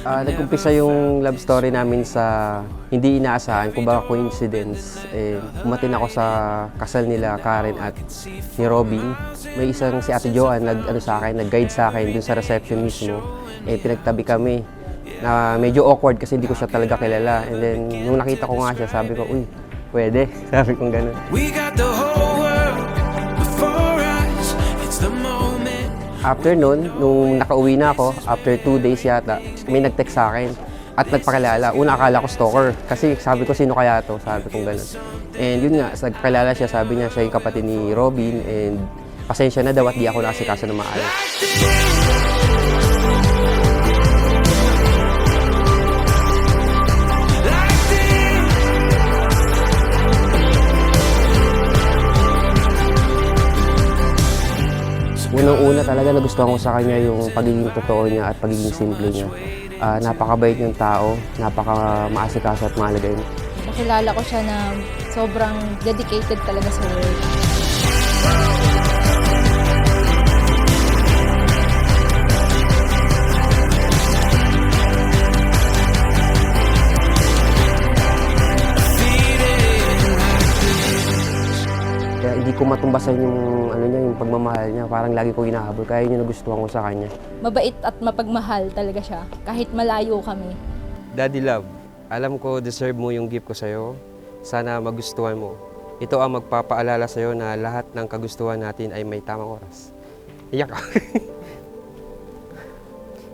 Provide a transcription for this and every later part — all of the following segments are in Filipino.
Nag-umpisa yung love story namin sa hindi inaasahan, kumbaga coincidence. Umatin ako sa kasal nila Karen at ni Robin. May isang si Ate Joanne nag-guide sa akin dun sa reception mismo. Pinagtabi kami na medyo awkward kasi hindi ko siya talaga kilala. And then nung nakita ko nga siya, sabi ko, uy, pwede. Sabi kong gano'n. After nun, nung nakauwi na ako, after 2 days yata, may nag-text sa akin at nagpakilala. Una akala ko stalker kasi sabi ko sino kaya to, sabi kong gano'n. And yun nga, nagpakilala siya, sabi niya siya yung kapatid ni Robin and pasensya na daw at di ako nakasikaso na maayos. Unang-una talaga nagustuhan ko sa kanya yung pagiging totoo niya at pagiging simple niya. Napakabait niyang tao, napaka-maasikaso at mahalagain. Nakilala ko siya na sobrang dedicated talaga sa work. Kaya hindi ko matumbasan yung yung pagmamahal niya. Parang lagi ko hinahabol. Kaya yun yung nagustuhan ko sa kanya. Mabait at mapagmahal talaga siya, kahit malayo kami. Daddy Love, alam ko deserve mo yung gift ko sa'yo. Sana magustuhan mo. Ito ang magpapaalala sa'yo na lahat ng kagustuhan natin ay may tamang oras. Iyak ako.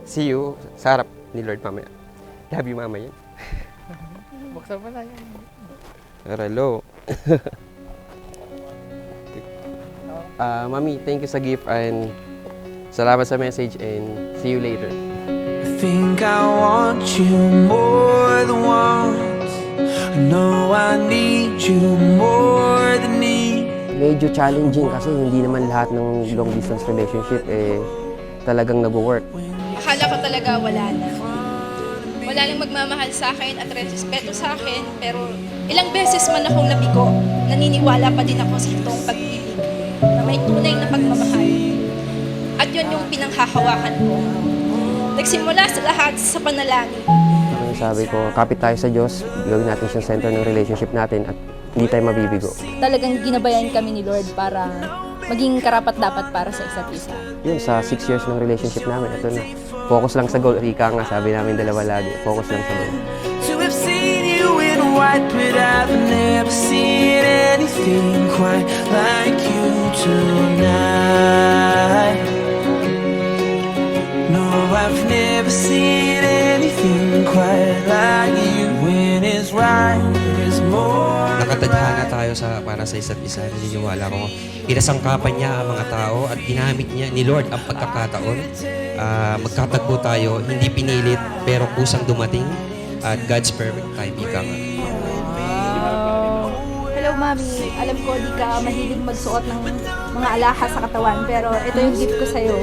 See you sa harap ni Lord mamaya. Love you, mama yan. Buksan mo na yan. Hello. Mami, thank you sa gift and salamat sa message and see you later. I think I want you more than once. I know I need you more than need. Medyo challenging kasi hindi naman lahat ng long distance relationship talagang nag-work. Akala ko talaga wala na. Wala nang magmamahal sa akin at respeto sa akin, pero ilang beses man akong nabigo, naniniwala pa din ako sa itong pag-ibig na may tunay na pagmamahal. At yun yung pinanghahawakan ko. Nagsimula sa lahat sa panalangin. Sabi ko, kapit tayo sa Diyos, gawin natin siyang center ng relationship natin at hindi tayo mabibigo. Talagang ginabayan kami ni Lord para maging karapat-dapat para sa isa't isa. Yun, sa 6 years ng relationship namin, ito na. Focus lang sa goal. Ika nga, sabi namin dalawa lagi. Focus lang sa goal. To have seen you in white, but I've never seen anything quite like you tonight. No, I've never seen anything quite like you. When it's right, there's more. Nakatadhana tayo para sa isa't isa. Naniniwala ko. Pinasangkapan niya ang mga tao at ginamit niya ni Lord ang pagkakataon. Magkatagpo tayo, hindi pinilit pero kusang dumating at God's perfect time, ika nga. Hello, Mami. Alam ko di ka mahilig magsuot ng mga alahas sa katawan, pero ito yung gift ko sa'yo.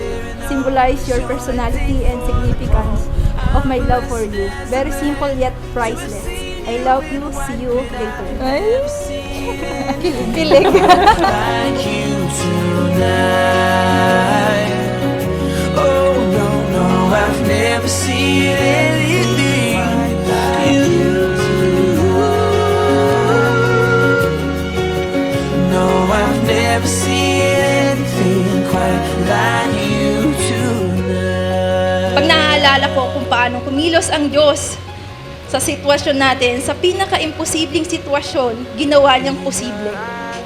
Symbolize your personality and significance of my love for you. Very simple yet priceless. I love you. See you later. Ay, kilig. Like you tonight. Oh, no, no, I've never seen anything like you. No, I've never seen anything quite like you tonight. Pag naaalala ko kung paano kumilos ang Diyos sa sitwasyon natin, sa pinaka-imposibleng sitwasyon, ginawa niyang posible.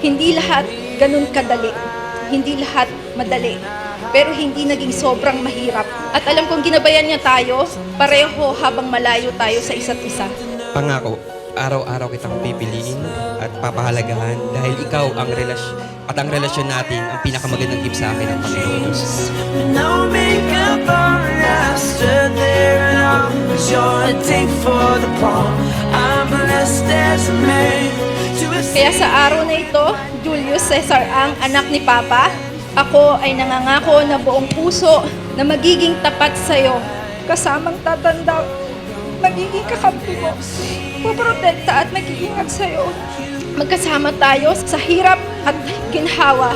Hindi lahat ganun kadali. Hindi lahat madali. Pero hindi naging sobrang mahirap. At alam kong ginabayan niya tayo, pareho habang malayo tayo sa isa't isa. Pangako, araw-araw kitang pipiliin at papahalagahan dahil ikaw ang relasyon natin ang pinakamagandang gift sa akin ng Panginoon Diyos. No makeup on, I stood there and I was your take for the palm. I'm blessed as a man to have Kaya sa araw na ito, Julius Cesar ang anak ni Papa. Ako ay nangangako na buong puso na magiging tapat sa iyo. Kasamang tatanda, magiging kakampi mo. Puprotekta at mag-iingat sa iyo. Magkasama tayo sa hirap at ginhawa.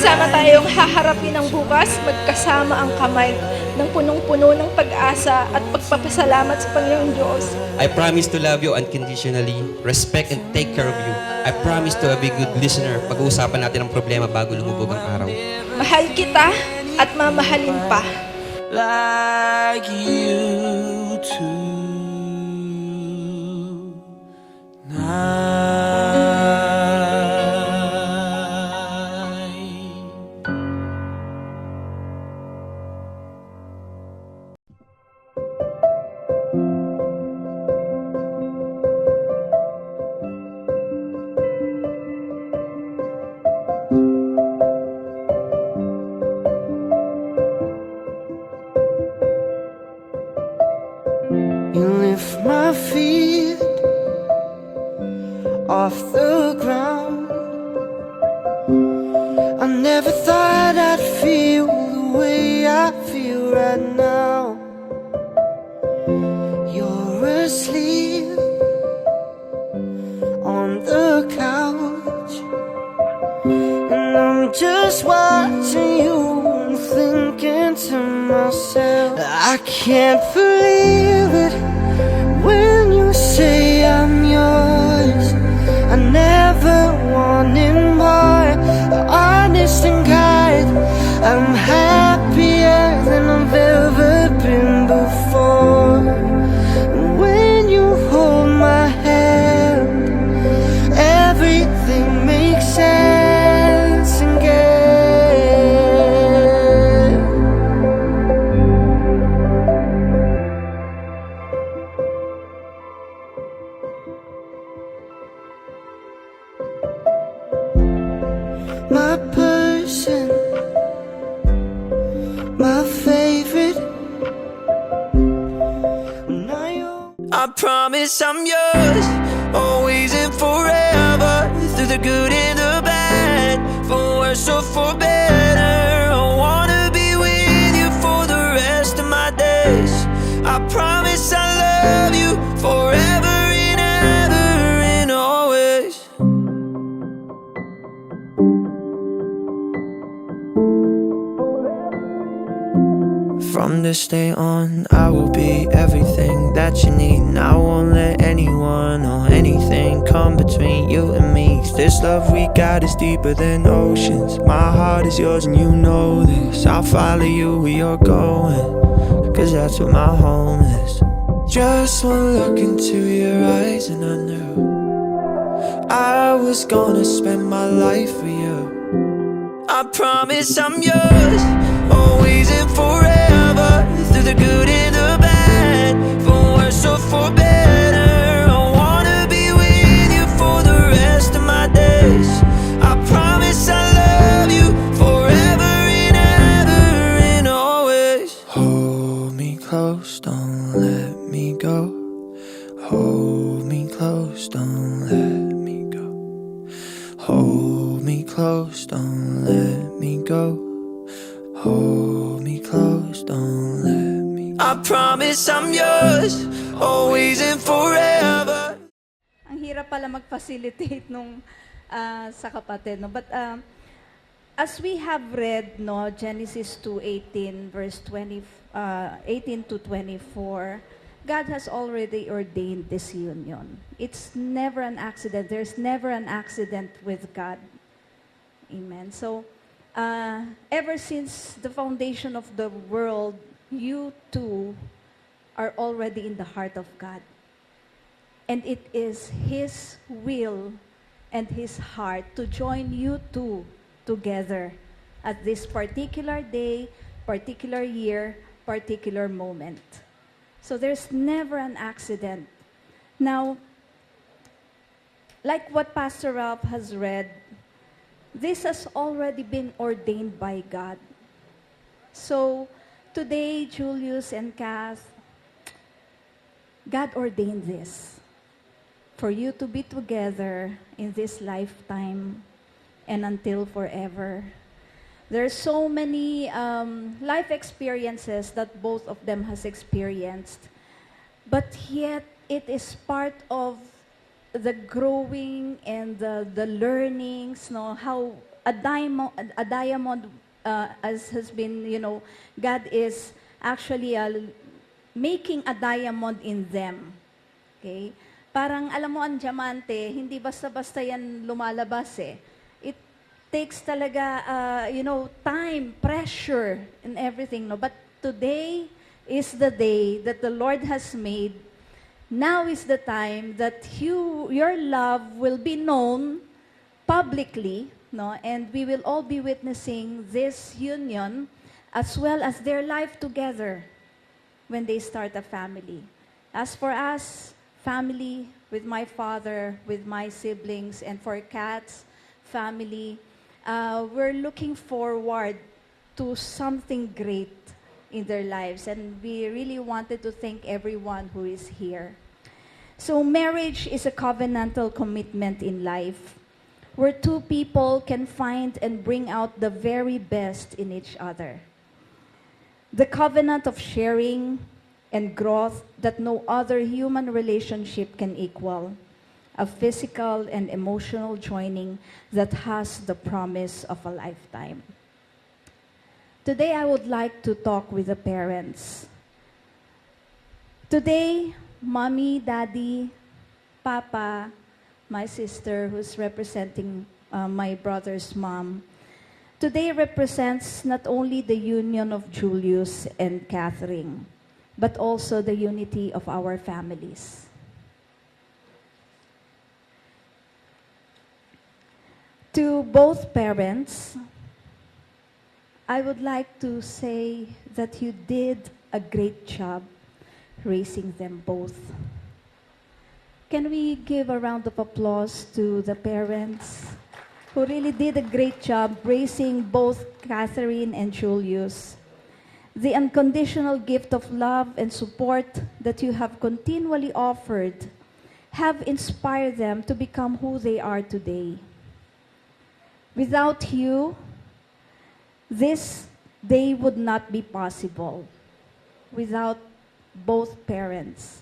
Sama-sama tayong haharapin ang bukas, magkasama ang kamay ng punong-puno ng pag-asa at pagpapasalamat sa Panginoong Diyos. I promise to love you unconditionally, respect and take care of you. I promise to be a good listener. Pag-uusapan natin ang problema bago lumubog ang araw. Mahal kita at mamahalin pa. like you tonight. You lift my feet off the ground. I never thought I'd feel the way I feel right now. You're asleep on the couch, and I'm just watching you and thinking to myself, I can't believe it when you say I'm yours. I never wanted more, honest and kind. I'm happier than I've ever been before. When you hold my hand, everything makes sense again. My person, my favorite. I promise I'm yours, always and forever. Through the good and the bad, for worse or for better. I wanna be with you for the rest of my days. I promise I love you forever and ever and always. From this day on, I will be everything that you need, and I won't let anyone or anything come between you and me. 'Cause this love we got is deeper than oceans. My heart is yours and you know this. I'll follow you where you're going, 'cause that's where my home is. Just one look into your eyes and I knew I was gonna spend my life with you. I promise I'm yours, always and forever. Through the good and the bad, for worse or for better. I wanna be with you for the rest of my days. I promise I love you forever and ever and always. Hold me close, don't let me go. Hold me close, don't let me go. Hold me close, don't let me go. Hold me close, don't let me go. I promise I'm yours, always and forever. Ang hirap pala mag-facilitate nung sa kapatid, no? But as we have read, no, Genesis 2:18 verse 18 to 24, God has already ordained this union. It's never an accident. There's never an accident with God. Amen. So, ever since the foundation of the world, you two are already in the heart of God. And it is His will and His heart to join you two together at this particular day, particular year, particular moment. So there's never an accident. Now, like what Pastor Ralph has read, this has already been ordained by God. So, today, Julius and Kath, God ordained this for you to be together in this lifetime and until forever. There are so many life experiences that both of them has experienced, but yet it is part of the growing and the learnings, no, how a diamond as has been, God is actually making a diamond in them. Okay? Parang alam mo ang diamante, hindi basta-basta yan lumalabas eh. It takes talaga, time, pressure, and everything. No? But today is the day that the Lord has made. Now is the time that your love will be known publicly, no? And we will all be witnessing this union as well as their life together when they start a family. As for us, family, with my father, with my siblings, and for Kat's family, we're looking forward to something great in their lives. And we really wanted to thank everyone who is here. So marriage is a covenantal commitment in life where two people can find and bring out the very best in each other. The covenant of sharing and growth that no other human relationship can equal. A physical and emotional joining that has the promise of a lifetime. Today, I would like to talk with the parents. Today, mommy, daddy, papa, my sister who's representing my brother's mom, today represents not only the union of Julius and Catherine, but also the unity of our families. To both parents, I would like to say that you did a great job raising them both. Can we give a round of applause to the parents who really did a great job raising both Catherine and Julius? The unconditional gift of love and support that you have continually offered have inspired them to become who they are today. Without you, this day would not be possible. Without both parents.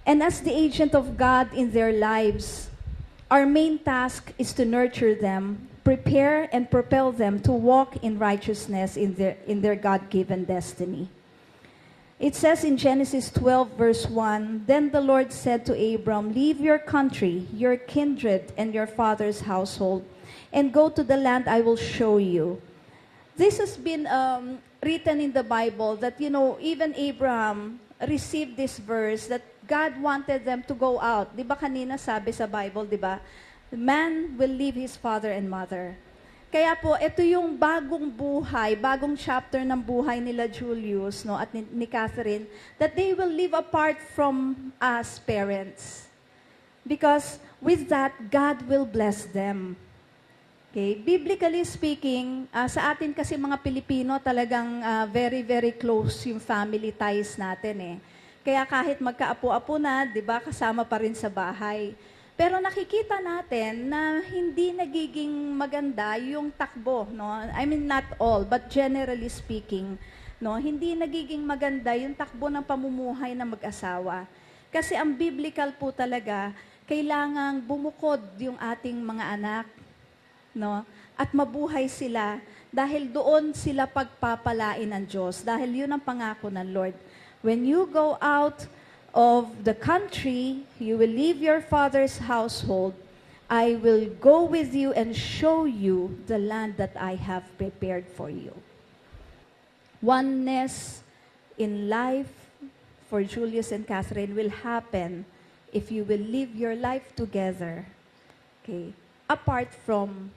And as the agent of God in their lives, our main task is to nurture them, prepare and propel them to walk in righteousness in their God-given destiny. It says in Genesis 12, verse 1, "Then the Lord said to Abram, 'Leave your country, your kindred, and your father's household, and go to the land I will show you.'" This has been written in the Bible that, even Abraham received this verse that God wanted them to go out. Di ba kanina sabi sa Bible, di ba? Man will leave his father and mother. Kaya po, ito yung bagong buhay, bagong chapter ng buhay nila Julius at ni Catherine, that they will live apart from us parents. Because with that, God will bless them. Okay? Biblically speaking, sa atin kasi mga Pilipino talagang very, very close yung family ties natin eh. Kaya kahit magkaapo-apo na, di ba, kasama pa rin sa bahay. Pero nakikita natin na hindi nagiging maganda yung takbo, no? I mean, not all, but generally speaking, no? Hindi nagiging maganda yung takbo ng pamumuhay ng mag-asawa. Kasi ang biblical po talaga, kailangang bumukod yung ating mga anak, no? At mabuhay sila dahil doon sila pagpapalain ng Diyos. Dahil yun ang pangako ng Lord. When you go out of the country, you will leave your father's household. I will go with you and show you the land that I have prepared for you. Oneness in life for Julius and Catherine will happen if you will live your life together, okay, apart from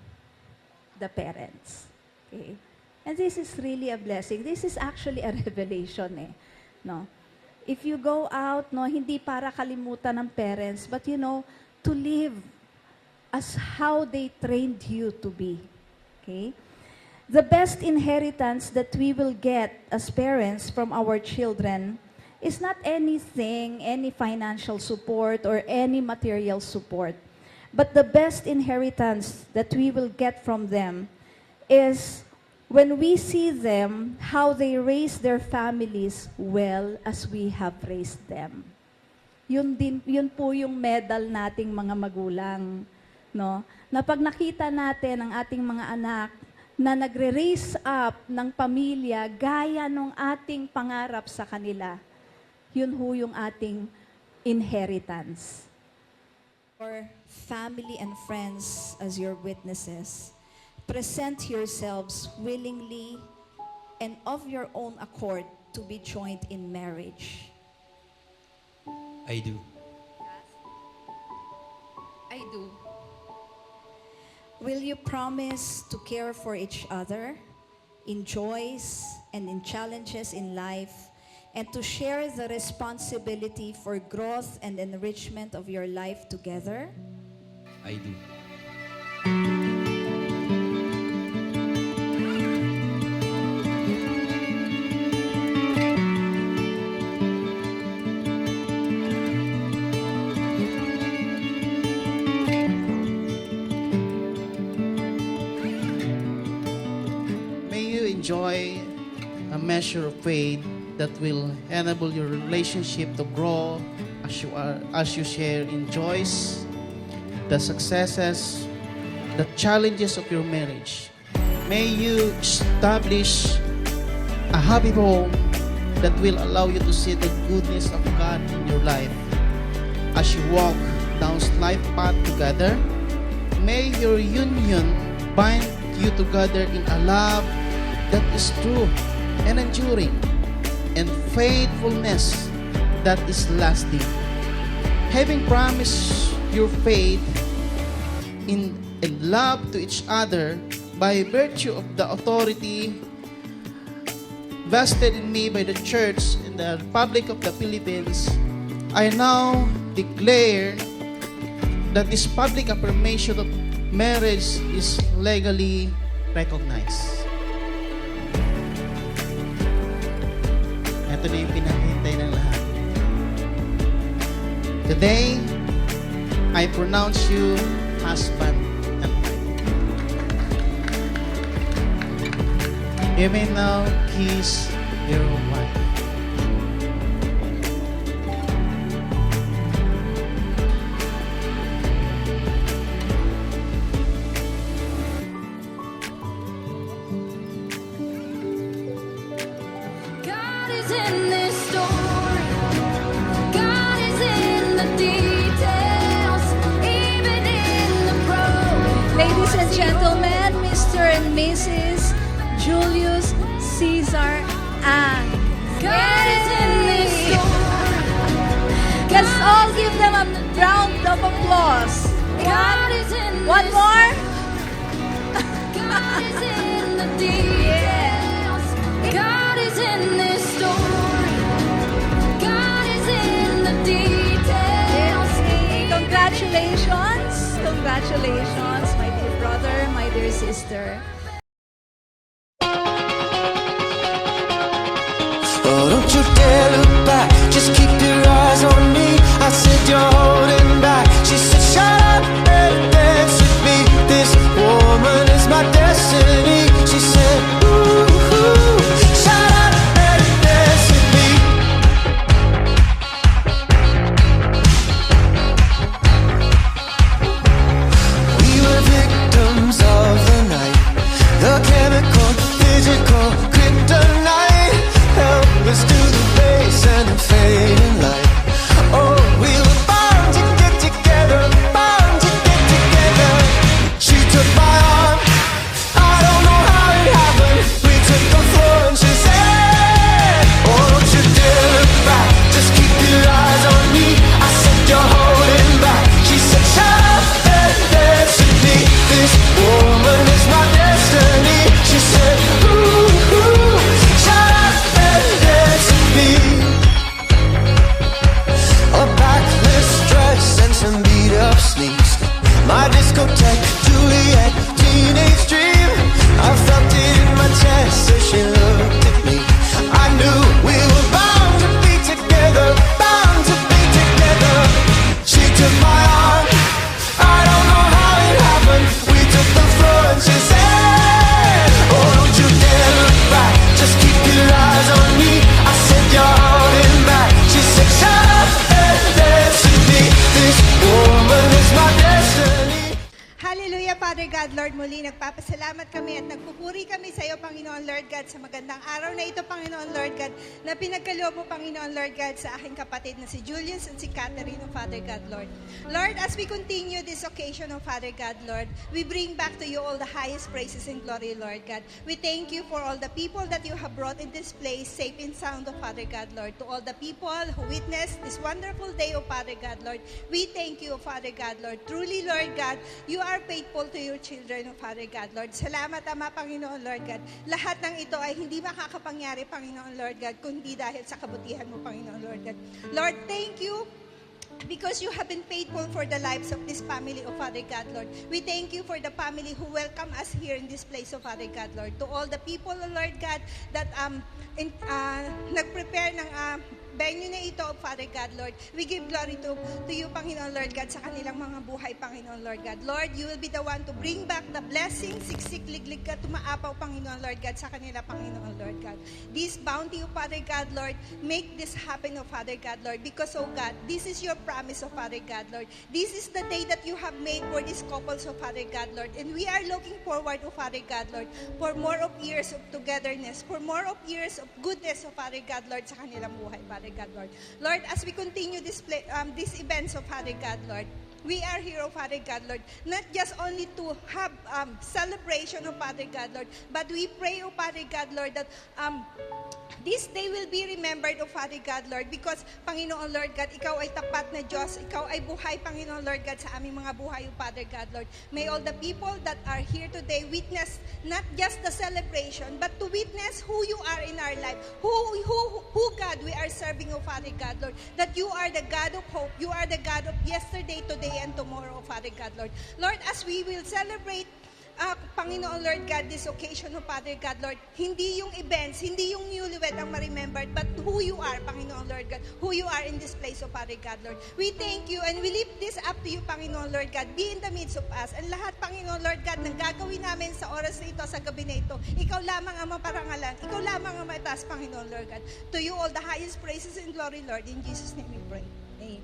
the parents. Okay? And this is really a blessing. This is actually a revelation eh. No? If you go out, no, hindi para kalimutan ng parents, but to live as how they trained you to be. Okay? The best inheritance that we will get as parents from our children is not anything, any financial support or any material support. But the best inheritance that we will get from them is when we see them, how they raise their families well as we have raised them. Yun po yung medal nating mga magulang. no? Na pag nakita natin ang ating mga anak na nagre-raise up ng pamilya gaya ng ating pangarap sa kanila, yun ho yung ating inheritance. For family and friends as your witnesses, present yourselves willingly and of your own accord to be joined in marriage. I do. I do. Will you promise to care for each other in joys and in challenges in life, and to share the responsibility for growth and enrichment of your life together? I do. May you enjoy a measure of faith that will enable your relationship to grow as you share in joys, the successes, the challenges of your marriage. May you establish a happy home that will allow you to see the goodness of God in your life as you walk down life path together. May your union bind you together in a love that is true and enduring, and faithfulness that is lasting. Having promised your faith in love to each other by virtue of the authority vested in me by the Church in the Republic of the Philippines, I now declare that this public affirmation of marriage is legally recognized. Ito na yung pinaghintay ng lahat. Today, I pronounce you husband and wife. You may now kiss your wife. God is in this story. God is in the details, even in the broken. Ladies and gentlemen, Mr. and Mrs. Julius Caesar Ang. God is in this story. Let's all give them a round of applause. God is in One this more. God is in the details. God is in this story. God is in the details. Congratulations. Congratulations, my dear brother, my dear sister. Oh, don't you dare look back, just keep your eyes on me. I said you're holding back. She said shut up and dance with me. This woman is my destiny. She said ooh, shut up and dance with me. We were victims of the night, the chemical, physical, kryptonite. Help us to the base and the fading light. Oh, we were bound to get together, bound to get together. She took my arm, I don't know how it happened. We took the floor and she said, oh, don't you dare look back, just keep your eyes on me. I said you're holding back. She said shut up and dance with me. This woman is my destiny. She said ooh, ooh. muli nagpapasalamat kami at nagpupuri kami sa iyo, Panginoon Lord God, sa magandang araw na ito, Panginoon Lord God, na pinagkaloob mo, Panginoon Lord God, sa aking kapatid na si Julius at si Catherine, oh Father God, Lord. Lord, as we continue this occasion, oh Father God, Lord, we bring back to you all the highest praises and glory, Lord God. We thank you for all the people that you have brought in this place, safe and sound, oh Father God, Lord. To all the people who witnessed this wonderful day, oh Father God, Lord, we thank you, oh Father God, Lord. Truly, Lord God, you are faithful to your children, oh Father God, Lord. Salamat, Ama, Panginoon, Lord God. Lahat ng ito ay hindi makakapangyari, Panginoon, Lord God, kundi dahil sa kabutihan mo, Panginoon, Lord God. Lord, thank you because you have been faithful for the lives of this family, oh Father God, Lord. We thank you for the family who welcome us here in this place, oh Father God, Lord. To all the people, oh Lord God, that nag-prepare ng venue na ito, oh Father God, Lord. We give glory to you, Panginoon, Lord God, sa kanilang mga buhay, Panginoon, Lord God. Lord, you will be the one to bring back the blessing, siksik, liglig ka, tumaapaw, Panginoon, Lord God, sa kanila, Panginoon, Lord God. This bounty, oh Father God, Lord, make this happen, oh Father God, Lord, because, oh God, this is your promise, oh Father God, Lord. This is the day that you have made for these couples, oh Father God, Lord. And we are looking forward, oh Father God, Lord, for more of years of togetherness, for more of years of goodness, oh Father God, Lord, sa kanilang buhay, Father God, Lord. Lord, as we continue these events, oh Father God, Lord, we are here, oh Father God, Lord, not just only to have celebration, oh Father God, Lord, but we pray, oh Father God, Lord, that this day will be remembered, oh Father God, Lord, because, Panginoon, Lord God, Ikaw ay tapat na Diyos. Ikaw ay buhay, Panginoon, Lord God, sa aming mga buhay, oh Father God, Lord. May all the people that are here today witness not just the celebration, but to witness who you are in our life, who God we are serving, oh Father God, Lord, that you are the God of hope. You are the God of yesterday, today, and tomorrow, oh Father God, Lord. Lord, as we will celebrate Panginoon, Lord God, this occasion, oh Father God, Lord, hindi yung events, hindi yung newlywed ang ma-remembered, but who you are, Panginoon, Lord God, who you are in this place, oh Father God, Lord. We thank you and we lift this up to you, Panginoon, Lord God. Be in the midst of us. And lahat, Panginoon, Lord God, ng gagawin namin sa oras na ito, sa gabi na ito, ikaw lamang ang maparangalan. Ikaw lamang ang mataas, Panginoon, Lord God. To you all the highest praises and glory, Lord. In Jesus' name we pray. Amen.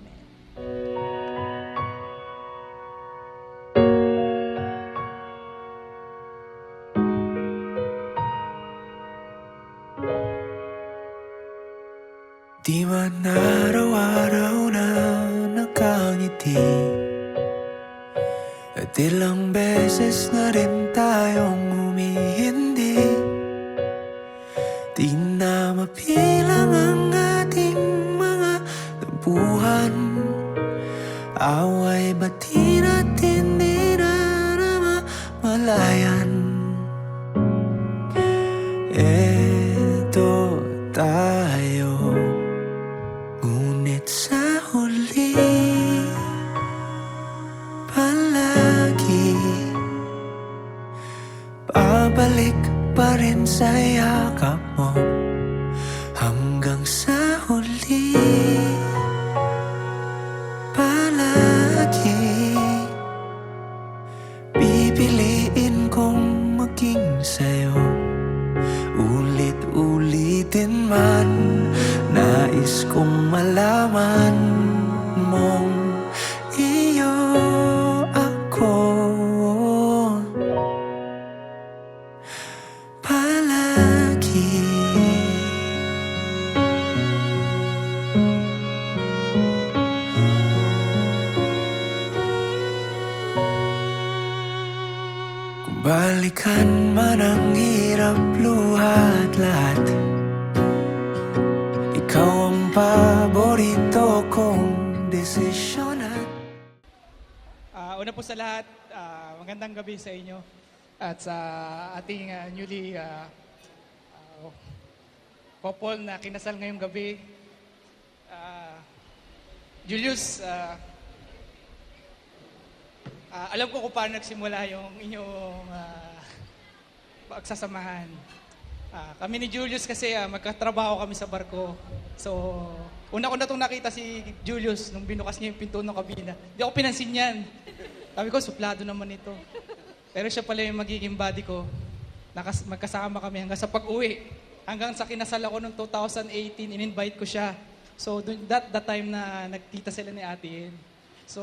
Di man araw-araw na nakangiti, at ilang beses na rin tayong humihindi. Di na mapilang ang ating mga tampuhan, away bati natin di na namamalayan. Eto tayo, ngunit sa huli palagi babalik pa rin sa yakap mo hanggang sa huli. Palagi pipiliin kong maging sa'yo, ulit-ulitin man. Nais kong malaman mong iyo ako palagi. Kung balikan man ang hirap, luhat lahat, ikaw ang paborito kong desisyon. Una po sa lahat, magandang gabi sa inyo at sa ating newly couple na kinasal ngayong gabi. Julius, alam ko kung paano nagsimula yung inyong pagsasamahan. Kami ni Julius kasi magkatrabaho kami sa barko. So, una ko na itong nakita si Julius nung binukas niya yung pinto ng kabina. Hindi ako pinansin yan. Sabi ko, suplado naman ito. Pero siya pala yung magiging buddy ko. Magkasama kami hanggang sa pag-uwi. Hanggang sa kinasal ako noong 2018, in-invite ko siya. So, that time na nagkita sila ni Ate Yen. So,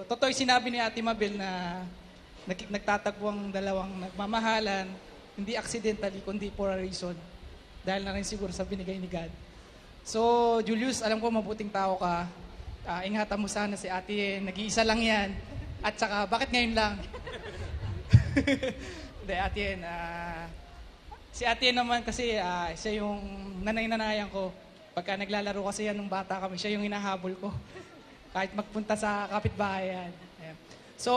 totoo yung sinabi ni Ate Mabel na nagtatagpo ang dalawang nagmamahalan, hindi accidentally, kundi for a reason. Dahil na rin siguro sa binigay ni God. So, Julius, alam ko mabuting tao ka. Ingatan mo sana si ate, nag-iisa lang yan. At saka, bakit ngayon lang? Hindi, ate, si ate naman kasi, siya yung nanay-nanayan ko. Pagka naglalaro kasi yan nung bata kami, siya yung hinahabol ko. Kahit magpunta sa kapitbahay yan. Ayan. So,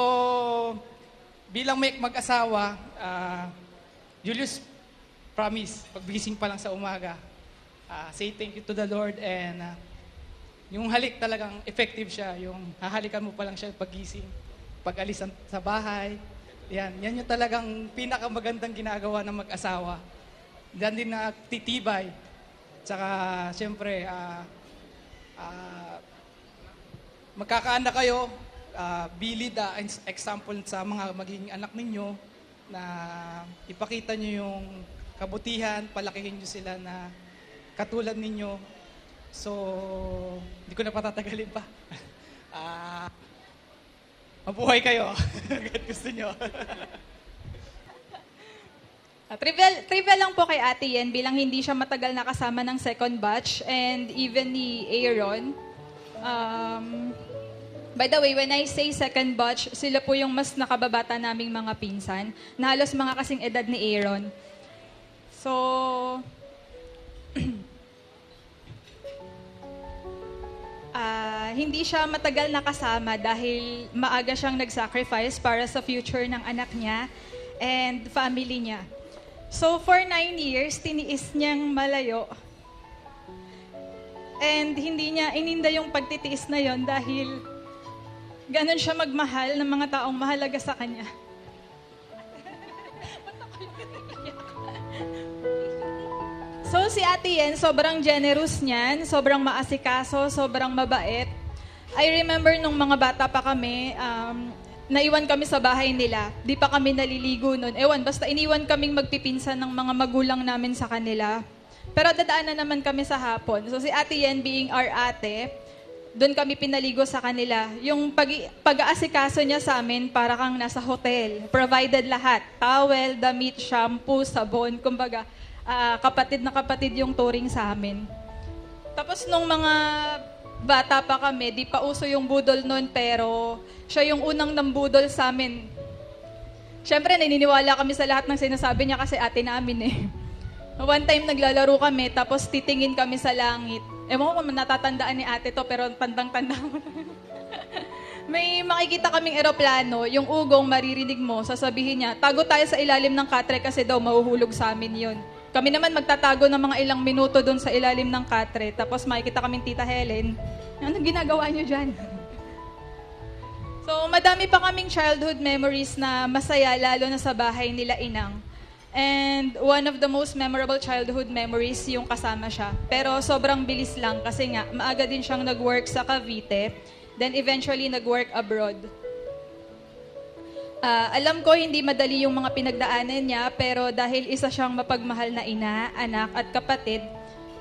bilang may mag-asawa, Julius, promise, pagbigising pa lang sa umaga, say thank you to the Lord and yung halik talagang effective siya. Yung hahalikan mo pa lang siya paggising, pag-alis sa bahay. Yan yung talagang pinakamagandang ginagawa ng mag-asawa. Diyan din na titibay. Tsaka, siyempre, magkakaanak kayo, be lead example sa mga magiging anak ninyo na ipakita nyo yung kabutihan, palakihin nyo sila na katulad ninyo. So, hindi ko na patatagalin pa. Mabuhay kayo. Agad gusto nyo. Trivia lang po kay Ate Yen bilang hindi siya matagal nakasama ng second batch and even ni Aaron. By the way, when I say second batch, sila po yung mas nakababata naming mga pinsan, na halos mga kasing edad ni Aaron. So, hindi siya matagal nakasama dahil maaga siyang nag-sacrifice para sa future ng anak niya and family niya. So, for 9 years, tiniis niyang malayo. And hindi niya ininda yung pagtitiis na yon dahil ganon siya magmahal ng mga taong mahalaga sa kanya. So si Ate Yen, sobrang generous niyan, sobrang maasikaso, sobrang mabait. I remember nung mga bata pa kami, naiwan kami sa bahay nila. Di pa kami naliligo nun. Basta iniwan kaming magpipinsan ng mga magulang namin sa kanila. Pero dadaanan naman kami sa hapon. So si Ate Yen being our ate, doon kami pinaligo sa kanila. Yung pag-aasikaso niya sa amin, para kang nasa hotel. Provided lahat. Towel, damit, shampoo, sabon. Kumbaga, kapatid na kapatid yung touring sa amin. Tapos nung mga bata pa kami, di pa uso yung budol noon, pero siya yung unang nambudol sa amin. Siyempre, naniniwala kami sa lahat ng sinasabi niya kasi ate namin eh. One time naglalaro kami, tapos titingin kami sa langit. Ewan ko kung natatandaan ni ate to, pero tandang-tanda mo. May makikita kaming eroplano, yung ugong maririnig mo, sasabihin niya, tago tayo sa ilalim ng katre kasi daw mahuhulog sa amin yun. Kami naman magtatago ng mga ilang minuto doon sa ilalim ng katre, tapos makikita kaming Tita Helen. Anong ginagawa niyo dyan? So, madami pa kaming childhood memories na masaya, lalo na sa bahay nila Inang. And one of the most memorable childhood memories yung kasama siya. Pero sobrang bilis lang kasi nga maaga din siyang nag-work sa Cavite, then eventually nag-work abroad. Alam ko hindi madali yung mga pinagdaanan niya, pero dahil isa siyang mapagmahal na ina, anak at kapatid,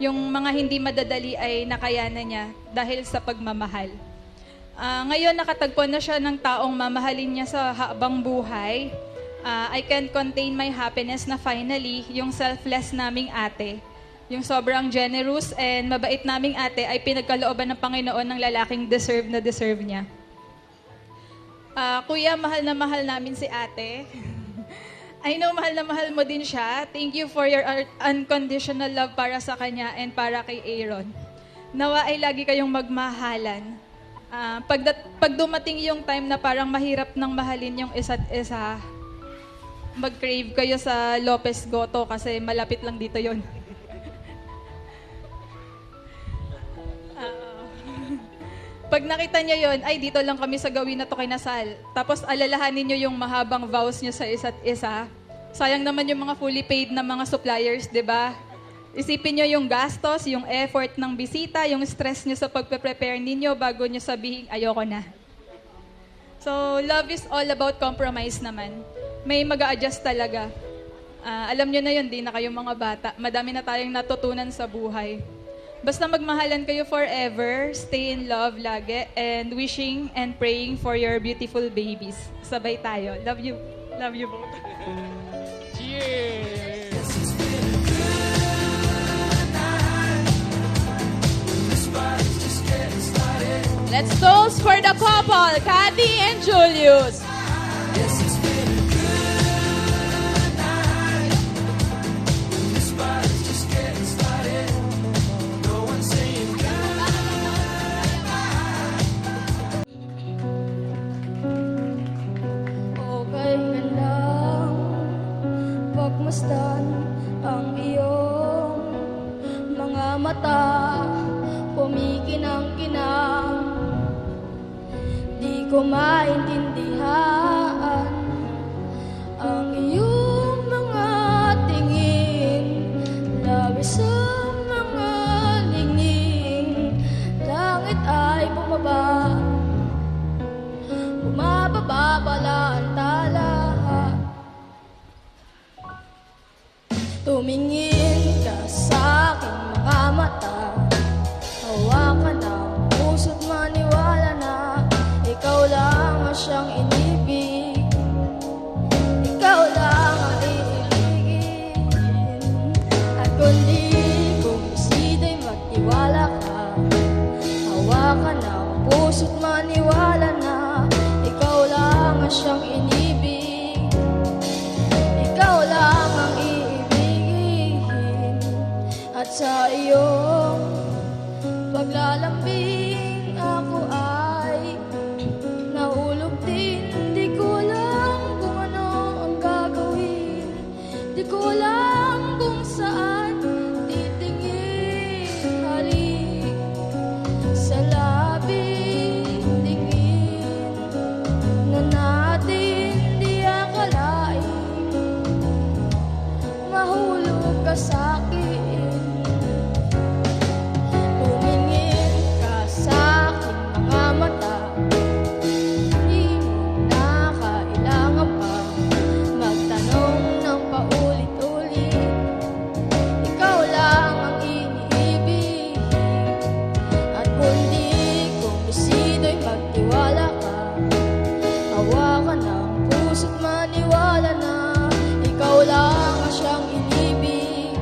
yung mga hindi madadali ay nakayanan niya dahil sa pagmamahal. Ngayon nakatagpo na siya ng taong mamahalin niya sa habang buhay. I can't contain my happiness na finally, yung selfless naming ate, yung sobrang generous and mabait naming ate ay pinagkalooban ng Panginoon ng lalaking deserve niya. Kuya, mahal na mahal namin si ate. I know mahal na mahal mo din siya. Thank you for your unconditional love para sa kanya and para kay Aaron. Nawa ay lagi kayong magmahalan. Pag dumating yung time na parang mahirap nang mahalin yung isa't isa, mag-crave kayo sa Lopez Goto kasi malapit lang dito yon. Pag nakita niyo yon, ay dito lang kami sa gawin na to kay Nasal. Tapos alalahanin niyo yung mahabang vows niyo sa isa't isa. Sayang naman yung mga fully paid na mga suppliers, di ba? Isipin niyo yung gastos, yung effort ng bisita, yung stress niyo sa pagpe-prepare ninyo bago niyo sabihin, ayoko na. So, love is all about compromise naman. May mag-a-adjust talaga. Alam niyo na yun, di na kayong mga bata. Madami na tayong natutunan sa buhay. Basta magmahalan kayo forever, stay in love lagi, and wishing and praying for your beautiful babies. Sabay tayo. Love you. Love you both. Cheers! Let's toast for the couple, Kathy and Julius. Okay ka lang pagmasdan ang iyong mga mata, kumikinang-kinang. Di ko maintindihan ang iyong mga tingin, labis ang mga linging. Langit ay bumaba, bumababa pala ang tala. Tumingin ka sa aking mga mata, hawakan ang puso't maniwala na ikaw lang ang siyang inibig, ikaw lang ang iibigin. At kung di kumbisido'y magtiwala ka, hawakan ang puso't maniwala na ikaw lang ang siyang inibig, ikaw lang ang iibigin. At sa iyong paglalambing ako ay nahulog din. Di ko alam kung ano ang gagawin, di ko alam kung saan titingin. Halik sa labing tingin na natin di akalain, mahulog ka sa'kin. Tumingin ka sa aking mga mata, di mo na kailangan pa magtanong ng paulit-ulit. Ikaw lang ang iniibig. At kung di kumbisido'y magtiwala ka, hawakan ang puso't maniwala na ikaw lang ang siyang inibig,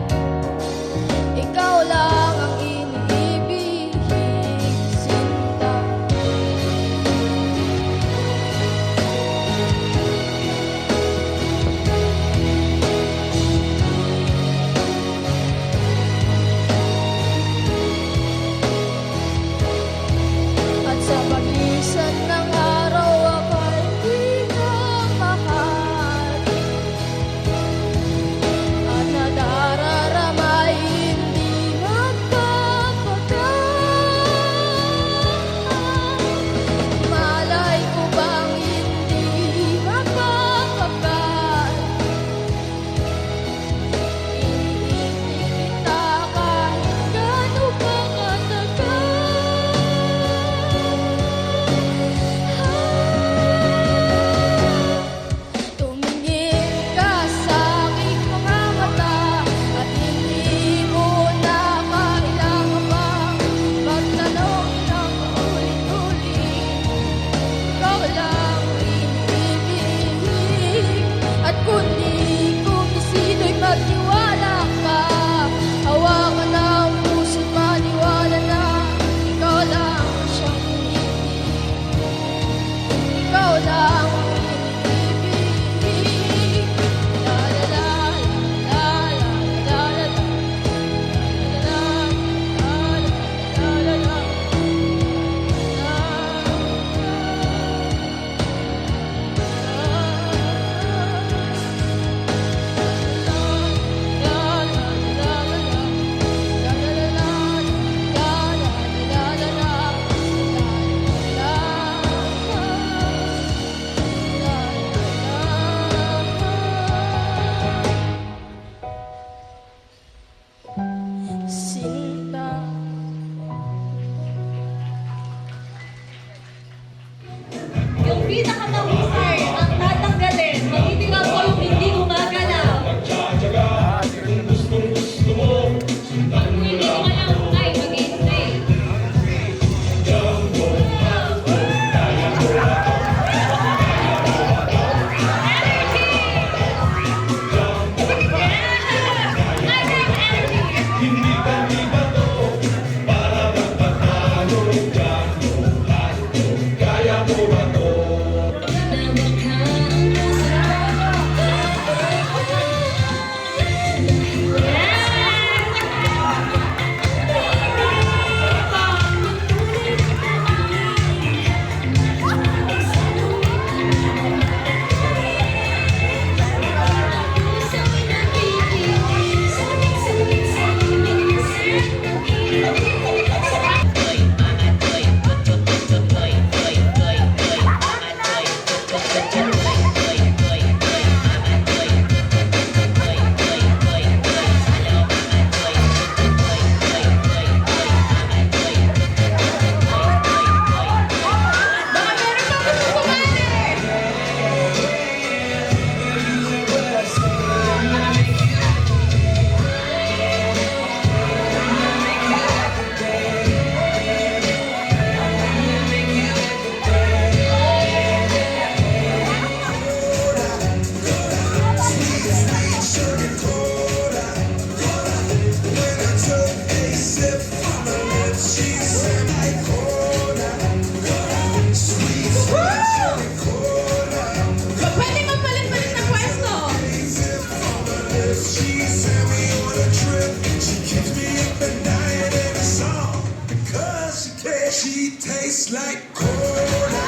tastes like cola.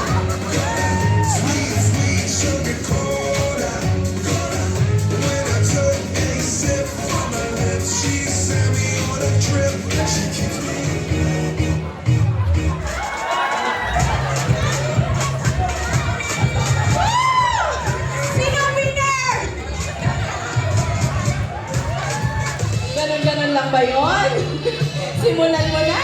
Sweet, sweet sugar cola. When I took a sip from her lips, she sent me on a trip. She keeps me. Sino winner? Ganon-ganon lang ba yun? Simulan mo na.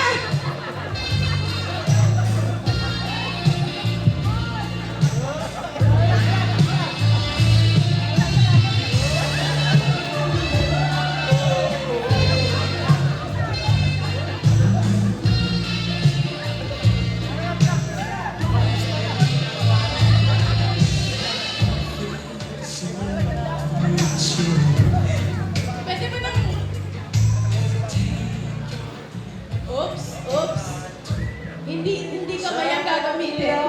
Pwede mo nang... Oops, oops. Hindi ka ba yan gagamitin?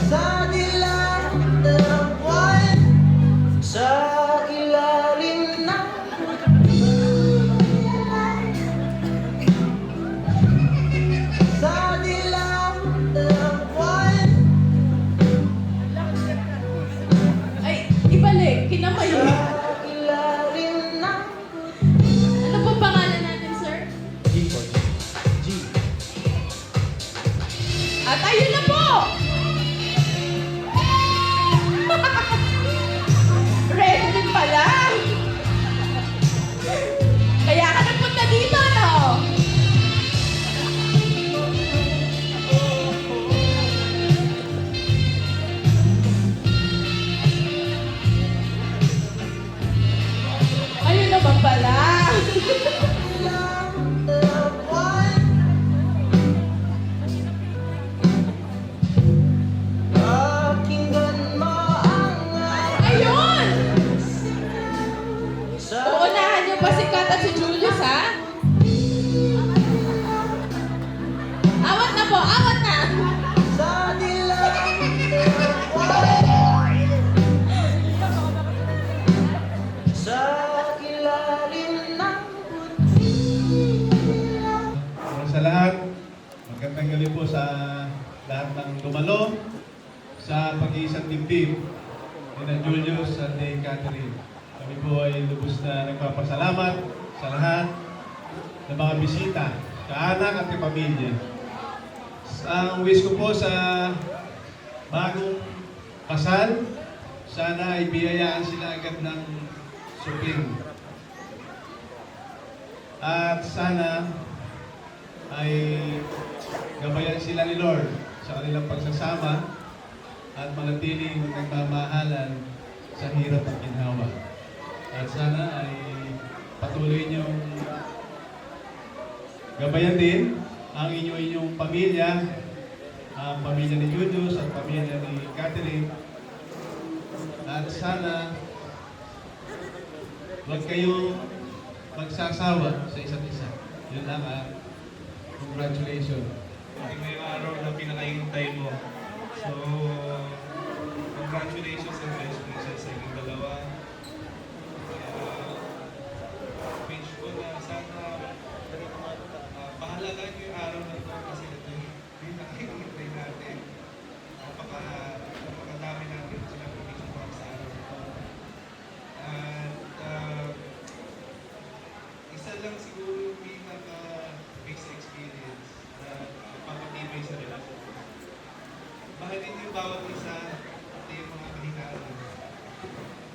Sa dilaw ng buwan, sa ilalim ng sa dilaw ng buwan. Ay, ibalik. Kinamay. Ilalim ng Ano po pangalan natin, sir? At ayun na po! Ready din pala! Kaya ka nagpunta dito, no? Ayun naman pala! pakinggan mo ang Ayun! Uunahan niyo ba si Kat at si Julius, ha? Awat na po! Awat na! sa dilaw ng buwan, sa ilalim ng Sa lahat, magandang gabi po sa lahat ng dumalo sa pag-iisang dibdib ni na Julius at ni Catherine. Kami po ay lubos na nagpapasalamat sa lahat ng mga bisita, kaanak at kapamilya. Ang wish ko po sa bagong kasal, sana ay biyayaan sila agad ng suping. At sana ay gabayan sila ni Lord sa kanilang pagsasama at manatiling nagmamahalan sa hirap at ginhawa. At sana ay patuloy niyong gabayan din ang inyong pamilya, ang pamilya ni Julius at pamilya ni Catherine. At sana huwag kayong magsasawa sa isa't isa. Yun lang congratulations. Ngayong araw na pinakahintay mo. So, congratulations and best wishes sa inyong dalawa. Wish ko na sana pahalagaan niyo yung araw na ito kasi ito yung pinakahintay natin. Napakadami natin sila wish para sa araw na ito. At isa lang siguro yung pinaka-base experience na magpapatibay sa relasyon. Mahalin niyo bawat isa at yung mga kahinaan.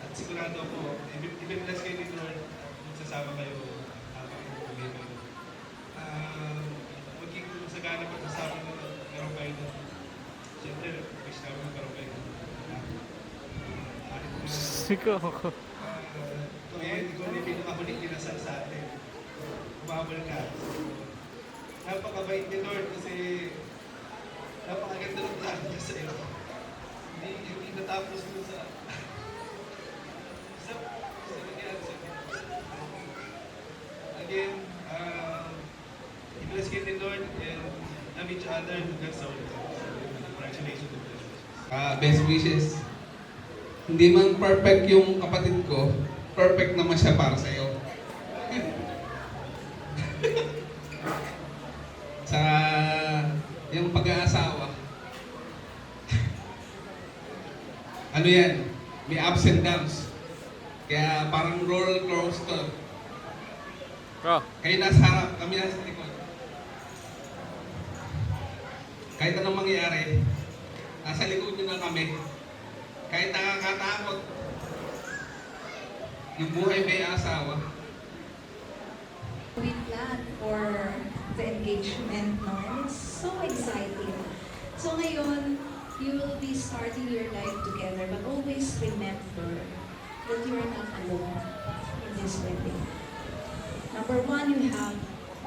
At sigurado ako, i-bless kayo ni Lord kung sasama kayo habang pumili. Maging sagana pa sa amin na meron kayo na. Siyempre, wish namin magkaroon kayo. Sigaw ako. Ikaw na yung pinakahuling kinasal sa atin. Umabol ka. Napakabait ni Lord kasi napakaganda ng plano niya sa iyo. Hindi natapos mo sa nangyari sa Again, i-bless kayo ni Lord and love each other hanggang sa ulit. Congratulations and best wishes. Best wishes. Hindi man perfect yung kapatid ko, perfect naman siya para sa'yo. Sa yung pag-aasawa. Ano yan? May ups and downs. Kaya parang roller coaster. Kayo nasa harap, kami nasa likod. Kahit anong mangyari, nasa likod nyo na kami. Kahit nakakatakot, yung buhay may asawa. We plan for the engagement, no? And it's so exciting. So ngayon, you will be starting your life together, but always remember that you are not alone in this wedding. Number one, you have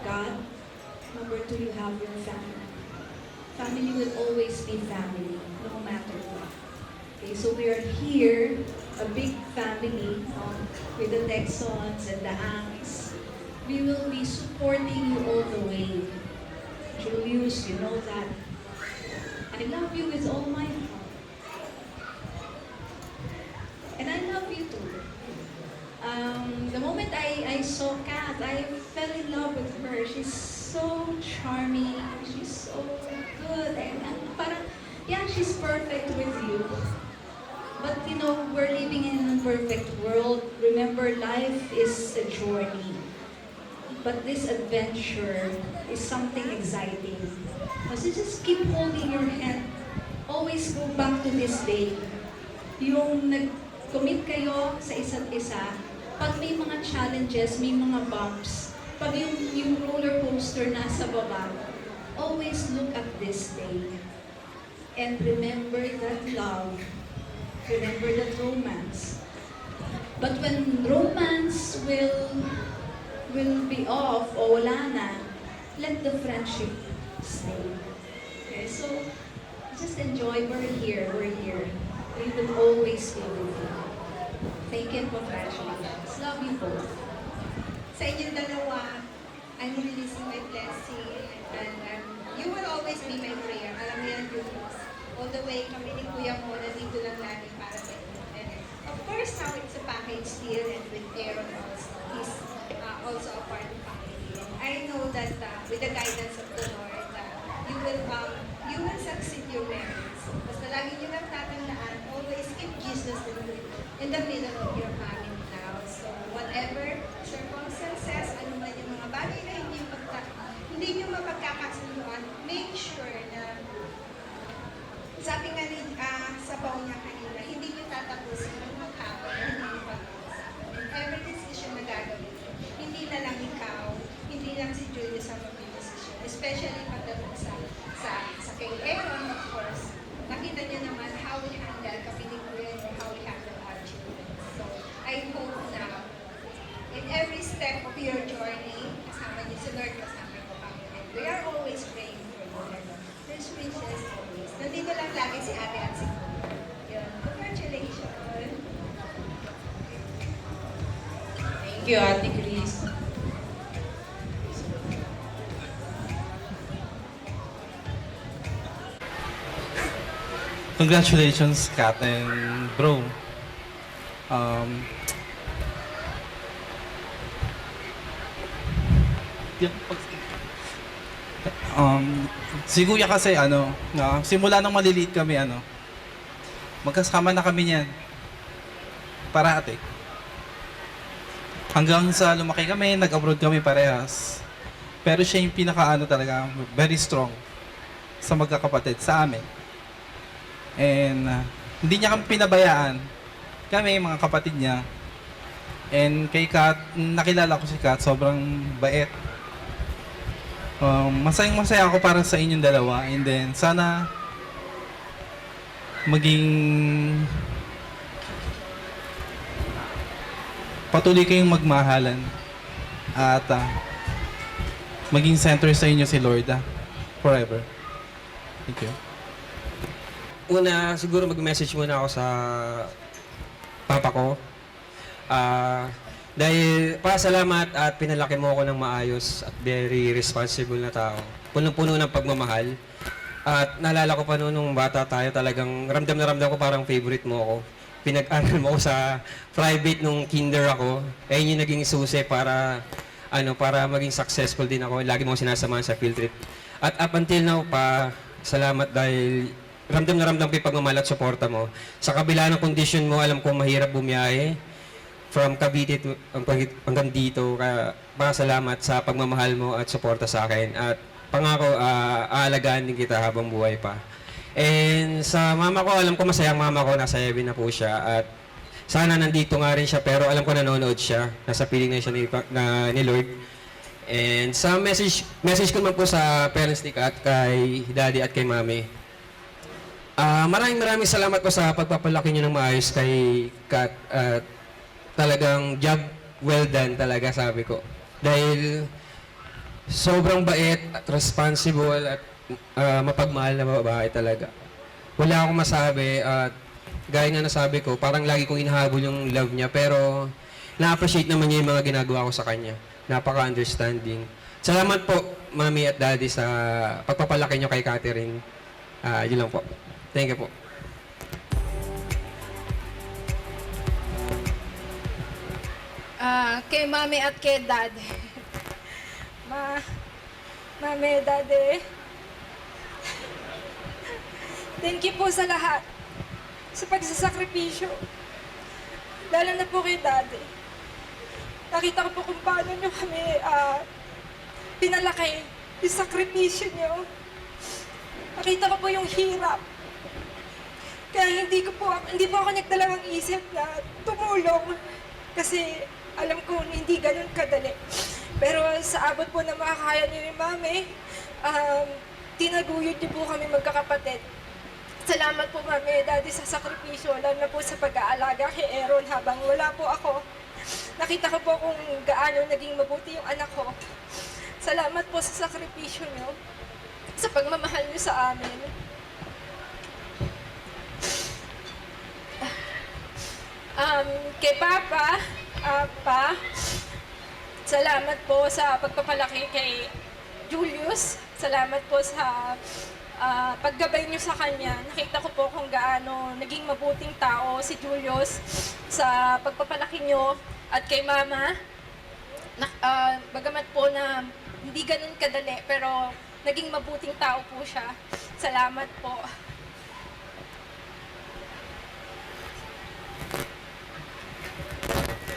God. Number two, you have your family. Family will always be family, no matter what. Okay, so we are here, a big family, with the Texans and the Angs. We will be supporting you all the way. Julius, you know that. I love you with all my heart. And I love you too. The moment I saw Kat, I fell in love with her. She's so charming. She's so good. And parang, yeah, she's perfect with you. But you know, we're living in an imperfect world. Remember, life is a journey. But this adventure is something exciting. So just keep holding your hand. Always go back to this day. Yung nag-commit kayo sa isa't isa, pag may mga challenges, may mga bumps, pag yung roller coaster nasa baba, always look at this day. And remember that love. Remember that romance. But when romance will be off o wala na, let the friendship stay. Okay, so just enjoy. We're here. We will always be with you. Thank you and congratulations. Love you both. Sa inyong dalawa, I'm releasing my blessing and you will always be my prayer. Alam mo yan, Julius. All the way kami ni Kuya mo, nandito lang lagi para sa inyo. And of course, now it's a package deal and with Aaron also. He's also a part of the family. And I know that with the guidance of the Lord, you will succeed your marriage. Basta lagi nyo lang tatandaan, always keep Jesus in the middle of your family now. So whatever circumstances, ano man yung mga bagay na hindi nyo mapagkakasunduan, make sure na sabi nga ni sa baon niya kanina, hindi nyo tatapusin yung maghapon, hindi nyo pag-uusap. And every decision na gagawin, hindi na lang ikaw, hindi lang si Julius ang mag-decision. Especially pagdating sa kay Aaron, of course. Nakita niyo naman how we handle kami ni Kuya and how we handle our children. So, I hope na in every step of your journey, kasama niyo si Lord, kasama ko kami. And we are always praying for you. And there's riches always. Nandito lang lagi si Ate at si Kuya. Yun. Congratulations! Thank you, Ate Chris. Congratulations, Kat and bro. Si Kuya kasi simula nung maliliit kami magkasama na kami niyan. Parati. Hanggang sa lumaki kami, nag-abroad kami parehas. Pero siya yung talaga, very strong sa magkakapatid, sa amin. And hindi niya kami pinabayaan. Kami, mga kapatid niya. And kay Kat, nakilala ko si Kat, sobrang bait. Masayang-masaya ako para sa inyong dalawa. And then, sana maging patuloy kayong magmahalan. At maging center sa inyo si Lord forever. Thank you. Una, siguro mag-message muna ako sa papa ko. Dahil pasalamat at pinalaki mo ako ng maayos at very responsible na tao. Punong-puno ng pagmamahal. At naalala ko pa noon nung bata tayo, talagang ramdam na ramdam ko parang favorite mo ako. pinag-aral mo ako sa private nung kinder ako. Ayun yung naging susi para para maging successful din ako. Lagi mo ako sinasamahan sa field trip. At up until now pa, salamat dahil ramdam na ramdam ko yung pagmamahal at suporta mo. Sa kabila ng condition mo, alam ko mahirap bumiyahe from Cavite to, hanggang dito. Kaya salamat sa pagmamahal mo at suporta sa akin. At pangako, aalagaan din kita habang buhay pa. And sa mama ko, alam ko masayang mama ko, nasa heaven na po siya. At sana nandito nga rin siya, pero alam ko nanonood siya. Nasa piling na siya ni Lord. And sa message ko naman po sa parents ni Kat, kay daddy at kay mami. Maraming salamat po sa pagpapalaki niyo ng maayos kay Kat. Talagang job well done talaga, sabi ko. Dahil sobrang bait at responsible at mapagmahal na babae talaga. Wala akong masabi at gaya nga nasabi ko, parang lagi kong inahabol yung love niya, pero na-appreciate naman niya yung mga ginagawa ko sa kanya. Napaka-understanding. Salamat po, Mami at Daddy, sa pagpapalaki niyo kay Catherine. Yun lang po. Thank you po. Kay Mami at kay Daddy. Mami, Daddy. Thank you po sa lahat. Sa pagsasakripisyo. Lalo na po kay Daddy. Nakita ko po kung paano nyo kami pinalaki. Yung sakripisyo nyo. Nakita ko po yung hirap. Kaya hindi po ako nagdalawang isip na tumulong. Kasi alam ko hindi ganun kadali. Pero sa abot po na makakaya niyo ni Mami, tinaguyod niyo po kami magkakapatid. Salamat po, Mami, Daddy, sa sakripisyo, lalo na po sa pag-aalaga kay Aaron habang wala po ako. Nakita ko po kung gaano naging mabuti yung anak ko. Salamat po sa sakripisyo niyo, sa pagmamahal niyo sa amin. Kay Papa, salamat po sa pagpapalaki kay Julius. Salamat po sa paggabay niyo sa kanya. Nakita ko po kung gaano naging mabuting tao si Julius sa pagpapalaki niyo. At kay Mama, bagamat po na hindi ganun kadali, pero naging mabuting tao po siya. Salamat po.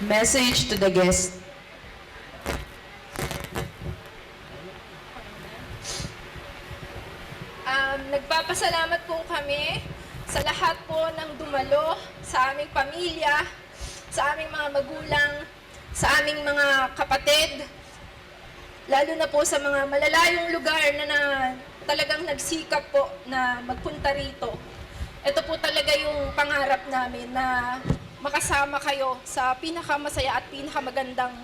Message to the guest. Nagpapasalamat po kami sa lahat po ng dumalo, sa aming pamilya, sa aming mga magulang, sa aming mga kapatid, lalo na po sa mga malalayong lugar na talagang nagsikap po na magpunta rito. Ito po talaga yung pangarap namin na makasama kayo sa pinakamasaya at pinakamagandang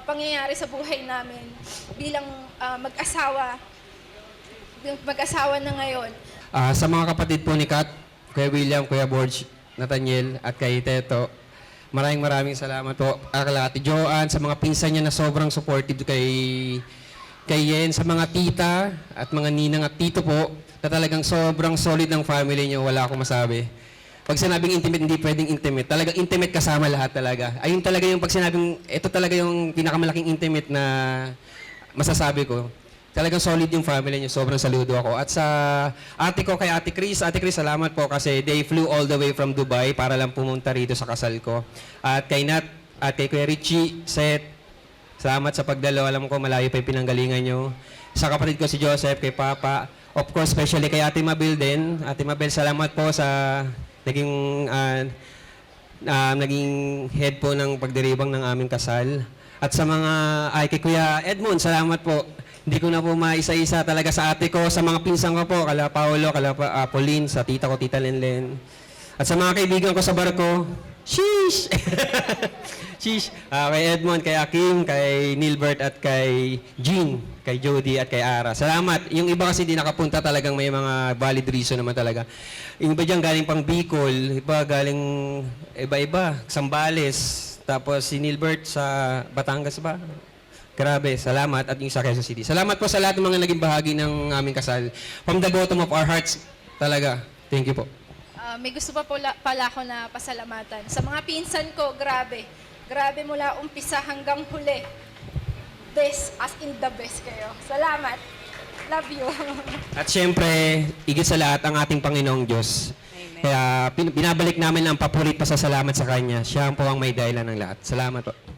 pangyayari sa buhay namin bilang mag-asawa na ngayon. Sa mga kapatid po ni Kat, Kuya William, Kuya Borge, Nathaniel, at kay Teto, maraming salamat po. Kay Ate Joanne, sa mga pinsan niya na sobrang supportive kay Yen, sa mga tita at mga ninang at tito po, na talagang sobrang solid ng family niyo, wala akong masabi. Pag sinabing intimate, hindi pwedeng intimate. Talagang intimate kasama lahat talaga. Ayun talaga yung pag sinabing, ito talaga yung pinakamalaking intimate na masasabi ko. Talagang solid yung family niyo. Sobrang saludo ako. At sa ate ko, kay Ate Chris, salamat po kasi they flew all the way from Dubai para lang pumunta rito sa kasal ko. At kay Nat, at kay Kuya Richie, Seth, salamat sa pagdalo. Alam ko, malayo pa yung pinanggalingan nyo. Sa kapatid ko si Joseph, kay Papa. Of course, especially kay Ate Mabel din. Ate Mabel, salamat po sa naging head po ng pagdiribang ng aming kasal. At sa kay Kuya Edmond, salamat po. Hindi ko na po maisa-isa talaga sa ate ko, sa mga pinsan ko po, kala Paolo, kala Pauline, sa tita ko, Tita Lenlen. At sa mga kaibigan ko sa barko, sheesh! Sheesh! Kay Edmond, kay Akim, kay Nilbert, at kay Jean, kay Jody, at kay Ara. Salamat. Yung iba kasi di nakapunta, talagang may mga valid reason naman talaga. Yung iba dyan galing pang Bicol, iba galing iba-iba, Sambales, tapos si Nilbert sa Batangas ba? Grabe, salamat at yung sa Quezon City. Salamat po sa lahat ng mga naging bahagi ng aming kasal. From the bottom of our hearts, talaga. Thank you po. may gusto pa pala ako na pasalamatan. Sa mga pinsan ko, grabe. Grabe mula umpisa hanggang huli. Best, as in the best kayo. Salamat. Love you. At syempre, higit sa lahat, ang ating Panginoong Diyos. Kaya binabalik namin ang papurit pasasalamat sa Kanya. Siya ang po ang may dahilan ng lahat. Salamat po.